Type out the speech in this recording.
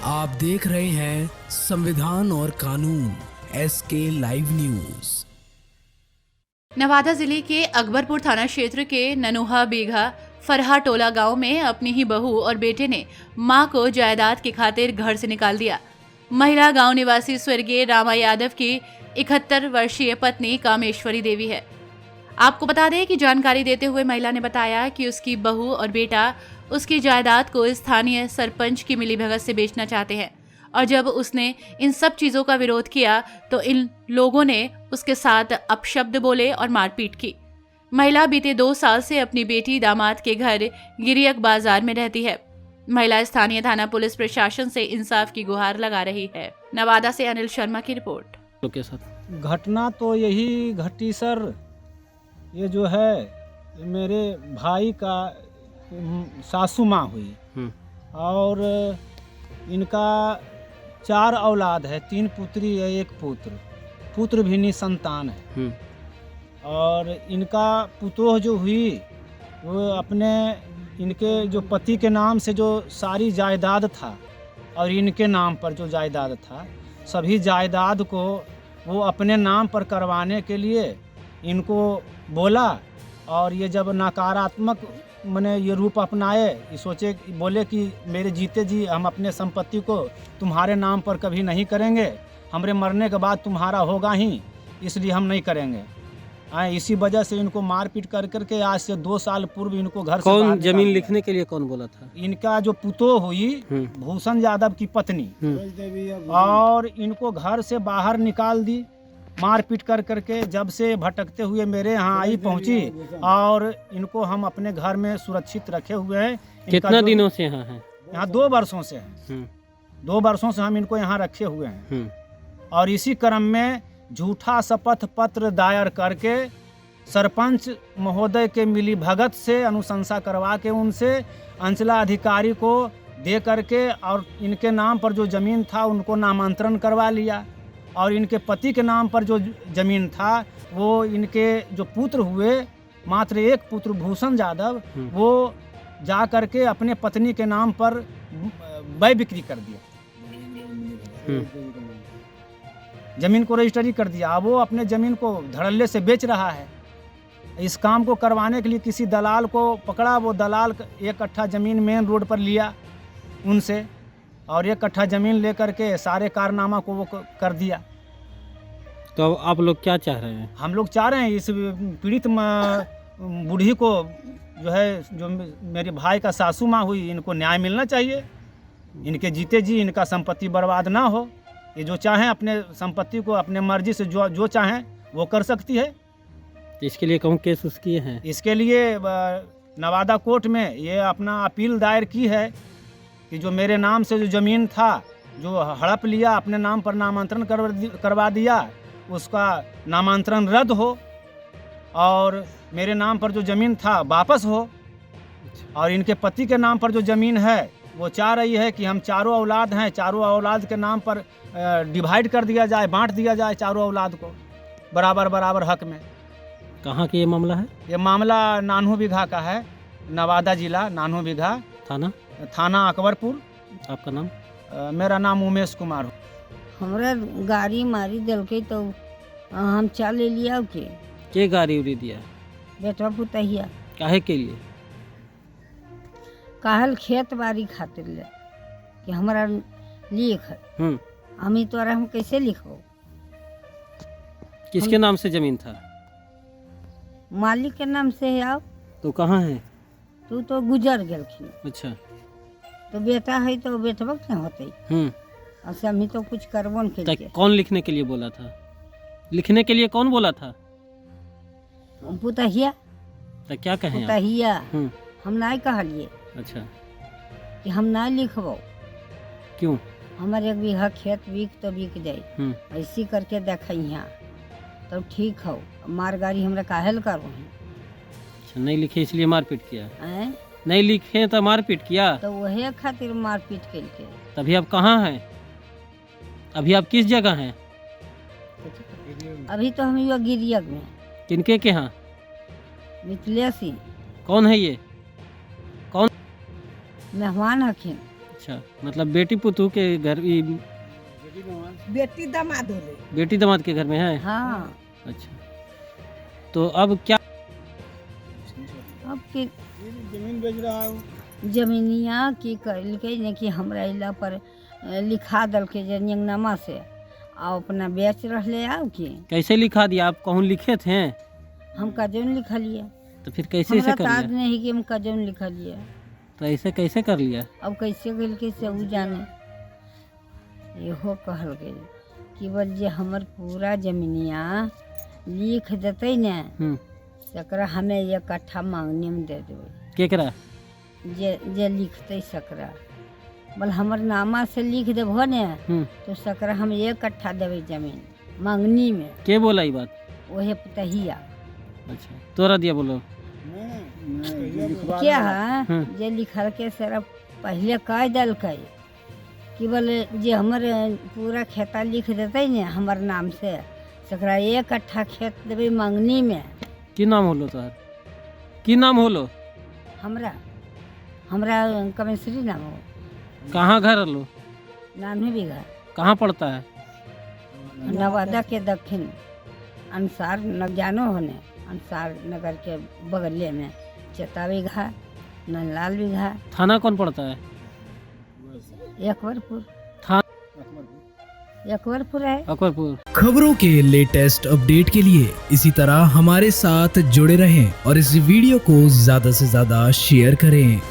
आप देख रहे हैं संविधान और कानून SK लाइव न्यूज। नवादा जिले के अकबरपुर थाना क्षेत्र के ननुहा बीघा फरहा टोला गांव में अपनी ही बहू और बेटे ने मां को जायदाद की खातिर घर से निकाल दिया। महिला गांव निवासी स्वर्गीय रामा यादव की 71 वर्षीय पत्नी कामेश्वरी देवी है। आपको बता दें कि जानकारी देते हुए महिला ने बताया कि उसकी बहू और बेटा उसकी जायदाद को स्थानीय सरपंच की मिलीभगत से बेचना चाहते हैं और जब उसने इन सब चीजों का विरोध किया तो इन लोगों ने उसके साथ अपशब्द बोले और मारपीट की। महिला बीते 2 साल से अपनी बेटी दामाद के घर गिरियक बाजार में रहती है। महिला स्थानीय थाना पुलिस प्रशासन से इंसाफ की गुहार लगा रही है। नवादा से अनिल शर्मा की रिपोर्ट। के साथ घटना तो यही घटी सर, ये जो है मेरे भाई का सासू माँ हुई और इनका 4 औलाद है, 3 पुत्री है 1 पुत्र, पुत्र भी निसंतान है। और इनका पुतोह जो हुई वो अपने इनके जो पति के नाम से जो सारी जायदाद था और इनके नाम पर जो जायदाद था, सभी जायदाद को वो अपने नाम पर करवाने के लिए इनको बोला। और ये जब नकारात्मक मैंने ये रूप अपनाए, ये सोचे बोले कि मेरे जीते जी हम अपने संपत्ति को तुम्हारे नाम पर कभी नहीं करेंगे, हमारे मरने के बाद तुम्हारा होगा ही, इसलिए हम नहीं करेंगे। इसी वजह से इनको मारपीट कर करके आज से 2 साल पूर्व इनको घर से कौन जमीन लिखने के लिए कौन बोला था? इनका जो पुतोह हुई भूषण यादव की पत्नी, और इनको घर से बाहर निकाल दी मारपीट कर करके। जब से भटकते हुए मेरे यहाँ आई पहुँची और इनको हम अपने घर में सुरक्षित रखे हुए हैं। कितना दिनों से यहाँ है? यहाँ 2 वर्षों से है। 2 वर्षों से हम इनको यहाँ रखे हुए हैं और इसी क्रम में झूठा शपथ पत्र दायर करके सरपंच महोदय के मिलीभगत से अनुशंसा करवा के उनसे अंचलाधिकारी को दे करके और इनके नाम पर जो ज़मीन था उनको नामांतरण करवा लिया। और इनके पति के नाम पर जो ज़मीन था वो इनके जो पुत्र हुए, मात्र 1 पुत्र भूषण यादव, वो जा करके अपने पत्नी के नाम पर बै बिक्री कर दिया, ज़मीन को रजिस्ट्री कर दिया। वो अपने ज़मीन को धड़ल्ले से बेच रहा है। इस काम को करवाने के लिए किसी दलाल को पकड़ा, वो दलाल 1 कट्ठा ज़मीन मेन रोड पर लिया उनसे और 1 कट्ठा ज़मीन लेकर के सारे कारनामा को वो कर दिया। तो आप लोग क्या चाह रहे हैं? हम लोग चाह रहे हैं इस पीड़ित बूढ़ी को जो है, जो मेरे भाई का सासू माँ हुई, इनको न्याय मिलना चाहिए। इनके जीते जी इनका संपत्ति बर्बाद ना हो। ये जो चाहें अपने संपत्ति को अपने मर्जी से जो चाहें वो कर सकती है। इसके लिए कौन केस उस किए हैं? इसके लिए नवादा कोर्ट में ये अपना अपील दायर की है कि जो मेरे नाम से जो ज़मीन था, जो हड़प लिया, अपने नाम पर नामांतरण करवा दिया, उसका नामांतरण रद्द हो और मेरे नाम पर जो ज़मीन था वापस हो। और इनके पति के नाम पर जो ज़मीन है वो चाह रही है कि हम 4 औलाद हैं, 4 औलाद के नाम पर डिवाइड कर दिया जाए, बांट दिया जाए 4 औलाद को बराबर हक में। कहाँ का ये मामला है? ये मामला नानू बीघा का है, नवादा जिला नानू बीघा, थाना अकबरपुर। आपका नाम? मेरा नाम उमेश कुमार हो। हमरा गाड़ी मारी दिलके तो हम चले लिया के गाड़ी उड़ी दिया? बेटा पुतहिया। काहे के लिए? कहल खेत बाड़ी खातिर ले कि हमारा लिख हमी तोरा हम कैसे लिखो। किसके नाम से जमीन था? मालिक के नाम से है। आप तो कहाँ है? तू तो गुजर गेलखिन। अच्छा, तो बेटा है तो बेटवा के होते ऐसे हम तो कुछ करबो न। कौन लिखने के लिए बोला था? लिखने के लिए कौन बोला था? पुतहिया। तो क्या कहें? पुतहिया हम नहीं कहलिए। अच्छा, कि हम नहीं लिखबो। क्यों? हमारे 1 बीघा खेत बिक जाए, ऐसी करके देख यहाँ तो ठीक हो। मार गाड़ी हमरा काहे ल करो। अच्छा, नहीं लिखे इसलिए मारपीट किया? नहीं लिखे तो मारपीट किया? तो वही खातिर मारपीट के। तभी आप कहाँ हैं? अभी आप किस जगह हैं? अभी तो हम युवा गिरियक में। किनके के यहाँ? मिथिलेश। कौन है ये? मेहमान हखिन। अच्छा, मतलब बेटी पुतू के घर बेटी दामाद होले। बेटी दामाद के घर में है। हाँ। अच्छा, तो अब क्या अब के जमीन बेच रहा है। जमीनिया की कल ने कि हमरा इला पर लिखा दल के जंगनामा से आ अपना बेच रहले आओ कि कैसे लिखा दिया? आप कहूँ लिखे थे? हम कजौन लिखलिए। तो फिर कैसे हमरा ऐसे कर ताज लिया? नहीं कि हम कजौन लिखलिए। तो ऐसे कैसे कर लिया? अब कैसे गल के से उ जाने। इहो कहल गई कि बोल जे हमर पूरा जमीनिया लिख देते ने सकरा हमें 1 कट्ठा मांगने में दे देवे। केकरा? जे लिखते सकरा बोल हमर नामा से लिख देबो ने तो सकरा हम 1 कट्ठा देवे जमीन मांगनी में। के बोला ये बात? ओहे पतहिया। अच्छा, तोरा दिया बोलो। क्या है जे लिखल के सर पहले कह दल कि बोले जे हमर पूरा खेता लिख देते ने हमर नाम से सकरा 1 कट्ठा खेत देवे मांगनी में। की नाम होलो तोहर? की नाम होलो? हमरा कमेश्वरी नाम हो। कहाँ घर लो? नाम ही बिघा कहाँ पड़ता है? नवादा के दक्षिण अंसार न जानो होने अंसार नगर के बगले में चेता बिघा नंदलाल बिघा। थाना कौन पड़ता है? अकबरपुर। थाना अकबरपुर है। अकबरपुर। खबरों के लेटेस्ट अपडेट के लिए इसी तरह हमारे साथ जुड़े रहें और इस वीडियो को ज्यादा से ज्यादा शेयर करें।